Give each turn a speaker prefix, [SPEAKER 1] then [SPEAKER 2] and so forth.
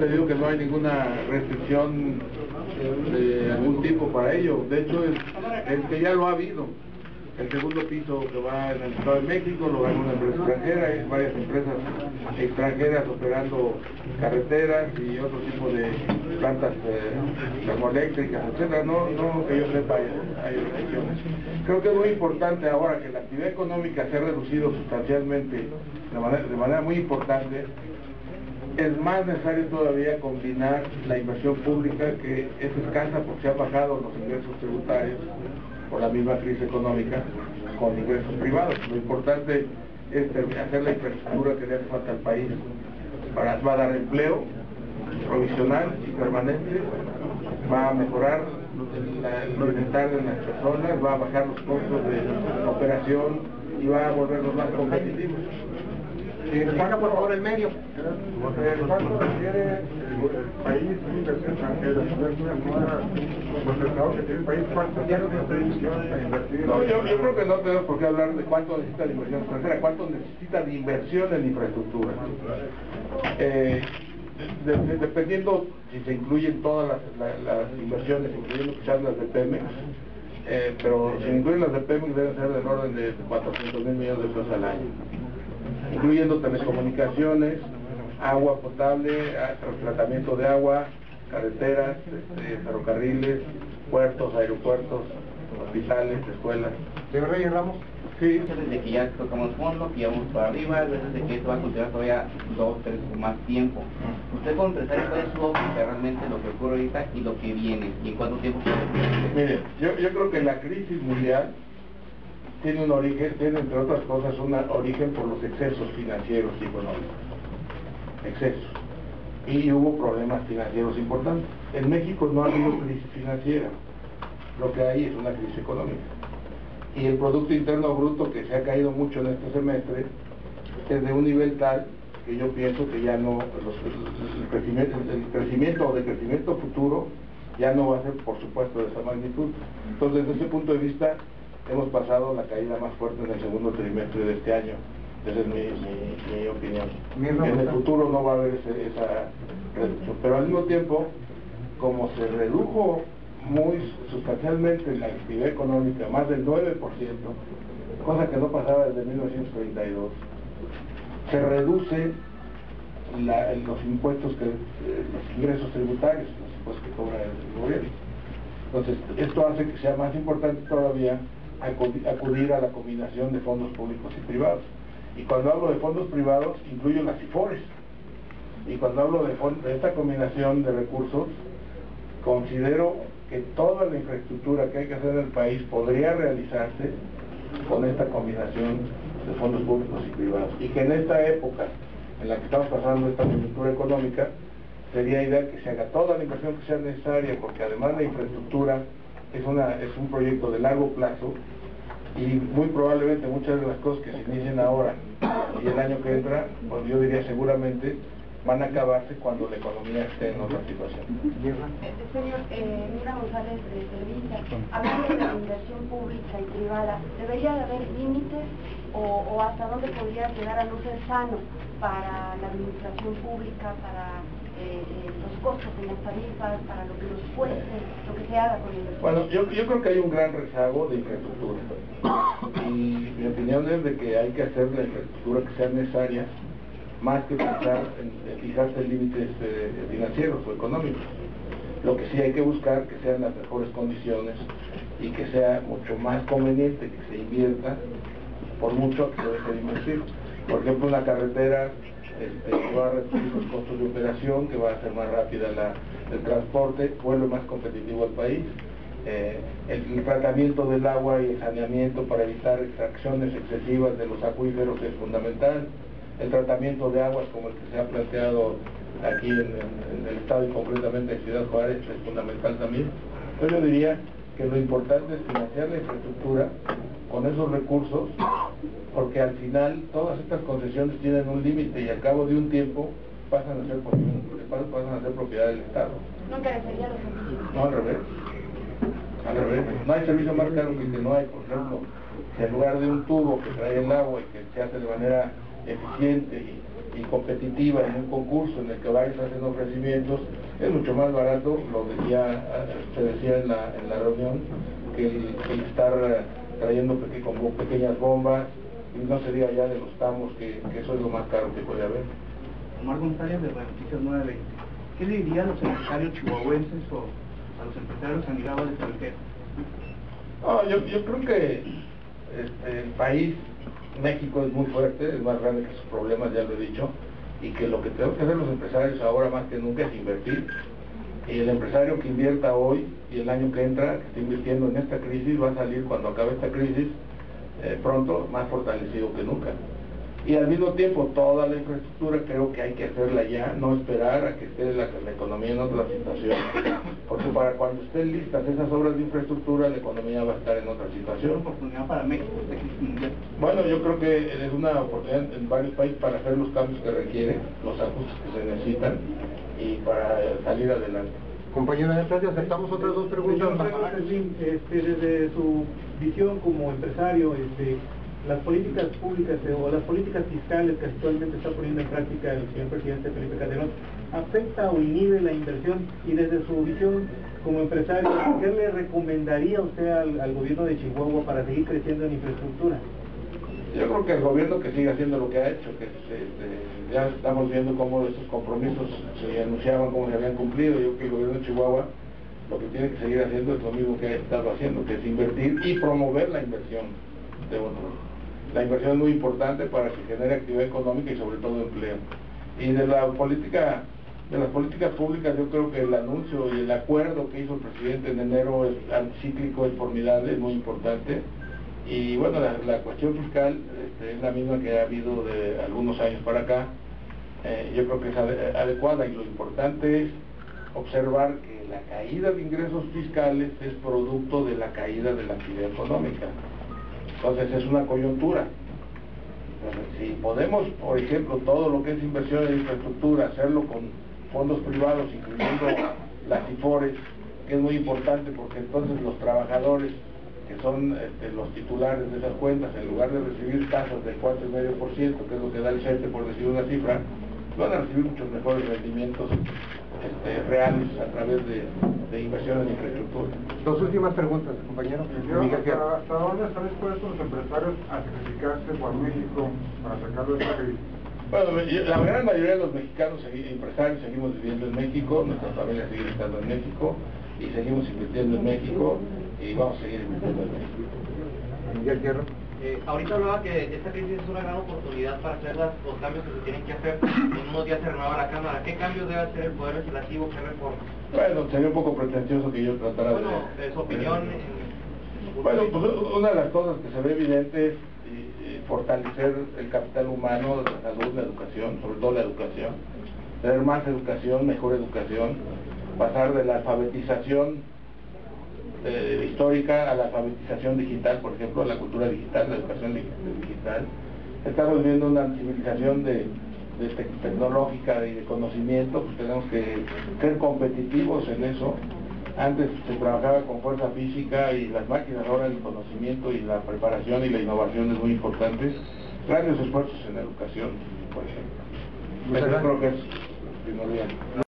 [SPEAKER 1] te digo que no hay ninguna restricción de algún tipo para ello. De hecho, es que ya lo ha habido. El segundo piso que va en el Estado de México lo gana una empresa extranjera, hay varias empresas extranjeras operando carreteras y otro tipo de plantas termoeléctricas, etcétera. No que yo sepa, hay restricciones. Creo que es muy importante ahora que la actividad económica se ha reducido sustancialmente, de manera muy importante. Es más necesario todavía combinar la inversión pública, que es escasa porque se han bajado los ingresos tributarios por la misma crisis económica, con ingresos privados. Lo importante es hacer la infraestructura que le hace falta al país, va a dar empleo provisional y permanente, va a mejorar el bienestar de las personas, va a bajar los costos de operación y va a volverlos más competitivos.
[SPEAKER 2] Paga por favor el medio. ¿Cuánto requiere el país de inversión extranjera? Los mercados que tiene el país, ¿cuánto tiene de inversión a invertir?
[SPEAKER 1] No, yo creo que no tenemos por qué hablar de cuánto necesita de inversión extranjera, cuánto necesita de inversión en infraestructura. Dependiendo si se incluyen todas las inversiones, incluyendo quizás las de Pemex, pero si incluyen las de Pemex deben ser del orden de 400,000 millones de pesos al año, incluyendo telecomunicaciones, agua potable, tratamiento de agua, carreteras, ferrocarriles, puertos, aeropuertos, hospitales, escuelas.
[SPEAKER 2] ¿Señor Reyes Ramos?
[SPEAKER 1] Sí.
[SPEAKER 3] Desde que ya tocamos fondo, que vamos para arriba, desde que esto va a continuar todavía 2, 3 o más tiempo. Usted como empresario, ¿cuál es su óptica realmente lo que ocurre ahorita y lo que viene? ¿Y en cuánto tiempo puede?
[SPEAKER 1] Mire, yo creo que la crisis mundial tiene un origen, tiene entre otras cosas un origen por los excesos financieros y económicos. Excesos. Y hubo problemas financieros importantes. En México no ha habido crisis financiera, lo que hay es una crisis económica. Y el Producto Interno Bruto, que se ha caído mucho en este semestre, es de un nivel tal que yo pienso que ya no, el crecimiento o decrecimiento futuro ya no va a ser, por supuesto, de esa magnitud. Entonces, desde ese punto de vista, hemos pasado la caída más fuerte en el segundo trimestre de este año. Esa es mi opinión. En el futuro no va a haber esa reducción, pero al mismo tiempo, como se redujo muy sustancialmente la actividad económica, más del 9%, cosa que no pasaba desde 1932, se reducen los impuestos, los ingresos tributarios, los impuestos que cobra el gobierno. Entonces, esto hace que sea más importante todavía acudir a la combinación de fondos públicos y privados. Y cuando hablo de fondos privados, incluyo las IFORES. Y cuando hablo de esta combinación de recursos, considero que toda la infraestructura que hay que hacer en el país podría realizarse con esta combinación de fondos públicos y privados. Y que en esta época en la que estamos pasando esta coyuntura económica, sería ideal que se haga toda la inversión que sea necesaria, porque además la infraestructura es un proyecto de largo plazo, y muy probablemente muchas de las cosas que se inicien ahora y el año que entra, pues yo diría seguramente van a acabarse cuando la economía esté en otra situación.
[SPEAKER 4] Señor Mira González de Televisa, hablando de la inversión pública y privada, ¿debería de haber límites o hasta dónde podría llegar a no ser sano para la administración pública, para los costos en las tarifas, para lo que nos cueste, lo que se haga con la inversión?
[SPEAKER 1] Bueno, yo creo que hay un gran rezago de infraestructura, y mi opinión es de que hay que hacer la infraestructura que sea necesaria, más que pensar en fijarse en límites financieros o económicos. Lo que sí hay que buscar que sean las mejores condiciones y que sea mucho más conveniente que se invierta, por mucho que se deje de invertir. Por ejemplo, una carretera que va a reducir los costos de operación, que va a hacer más rápida el transporte, vuelve más competitivo al país. El tratamiento del agua y el saneamiento para evitar extracciones excesivas de los acuíferos es fundamental. El tratamiento de aguas, como el que se ha planteado aquí en el estado y concretamente en Ciudad Juárez, es fundamental también. Entonces yo diría que lo importante es financiar la infraestructura con esos recursos, porque al final todas estas concesiones tienen un límite y al cabo de un tiempo pasan a ser propiedad del Estado.
[SPEAKER 4] ¿No encarecería los servicios?
[SPEAKER 1] No, al revés. Al revés. No hay servicio más caro que el que no hay. Por ejemplo, si en lugar de un tubo que trae el agua y que se hace de manera eficiente y competitiva en un concurso en el que varios hacen ofrecimientos, es mucho más barato, se decía en la reunión, que el estar trayendo como pequeñas bombas, y no se diga ya de los tamos, que eso es lo más caro que puede haber.
[SPEAKER 5] Omar González, de Noticias 920. ¿Qué le diría a los empresarios chihuahuenses o a los empresarios amigables de extranjero?
[SPEAKER 1] No, yo creo que el país, México, es muy fuerte, es más grande que sus problemas, ya lo he dicho, y que lo que tenemos que hacer los empresarios ahora más que nunca es invertir. Y el empresario que invierta hoy y el año que entra, que esté invirtiendo en esta crisis, va a salir cuando acabe esta crisis pronto más fortalecido que nunca. Y al mismo tiempo toda la infraestructura creo que hay que hacerla ya, no esperar a que esté la economía en otra situación, porque para cuando estén listas esas obras de infraestructura la economía va a estar en otra situación.
[SPEAKER 5] ¿Es una oportunidad para México esta crisis mundial?
[SPEAKER 1] Bueno, yo creo que es una oportunidad en varios países para hacer los cambios que requieren, los ajustes que se necesitan y para salir adelante.
[SPEAKER 2] Compañera, aceptamos otras dos preguntas.
[SPEAKER 6] Desde su visión como empresario, las políticas públicas o las políticas fiscales que actualmente está poniendo en práctica el señor presidente Felipe Calderón, ¿afecta o inhibe la inversión? Y desde su visión como empresario, ¿qué le recomendaría usted al gobierno de Chihuahua para seguir creciendo en infraestructura?
[SPEAKER 1] Yo creo que el gobierno que siga haciendo lo que ha hecho, que ya estamos viendo cómo estos compromisos se anunciaban, cómo se habían cumplido. Yo creo que el gobierno de Chihuahua lo que tiene que seguir haciendo es lo mismo que ha estado haciendo, que es invertir y promover la inversión de otros. La inversión es muy importante para que genere actividad económica y sobre todo empleo. Y de las políticas públicas, yo creo que el anuncio y el acuerdo que hizo el presidente en enero es anticíclico, es formidable, es muy importante. Y bueno, la cuestión fiscal es la misma que ha habido de algunos años para acá. Yo creo que es adecuada, y lo importante es observar que la caída de ingresos fiscales es producto de la caída de la actividad económica. Entonces es una coyuntura. Entonces, si podemos, por ejemplo, todo lo que es inversión en infraestructura, hacerlo con fondos privados, incluyendo las IFORES, que es muy importante porque entonces los trabajadores que son los titulares de esas cuentas, en lugar de recibir tasas del 4,5%, que es lo que da el CETE por decir una cifra, van a recibir muchos mejores rendimientos reales a través de inversión en infraestructura.
[SPEAKER 2] Dos últimas preguntas, compañero. ¿Hasta dónde están dispuestos los empresarios a sacrificarse por México para sacarlo de esta crisis?
[SPEAKER 1] Bueno, la gran mayoría de los mexicanos empresarios seguimos viviendo en México, nuestras familias siguen estando en México y seguimos invirtiendo en México y vamos a seguir invirtiendo en México.
[SPEAKER 2] Miguel Fierro.
[SPEAKER 7] Ahorita hablaba que esta crisis es una gran oportunidad para hacer los cambios que se tienen que hacer. En unos días se renueva la Cámara. ¿Qué cambios debe hacer el Poder Legislativo? ¿Qué reformas?
[SPEAKER 1] Bueno, sería un poco pretencioso que yo tratara
[SPEAKER 7] su opinión.
[SPEAKER 1] Bueno, pues una de las cosas que se ve evidente es fortalecer el capital humano, la salud, la educación, sobre todo la educación, tener más educación, mejor educación, pasar de la alfabetización histórica a la alfabetización digital, por ejemplo, la cultura digital, la educación digital. Estamos viviendo una civilización tecnológica y de conocimiento, pues tenemos que ser competitivos en eso. Antes se trabajaba con fuerza física y las máquinas, ahora el conocimiento y la preparación y la innovación es muy importante. Grandes esfuerzos en educación, por ejemplo. Yo creo que es primordial.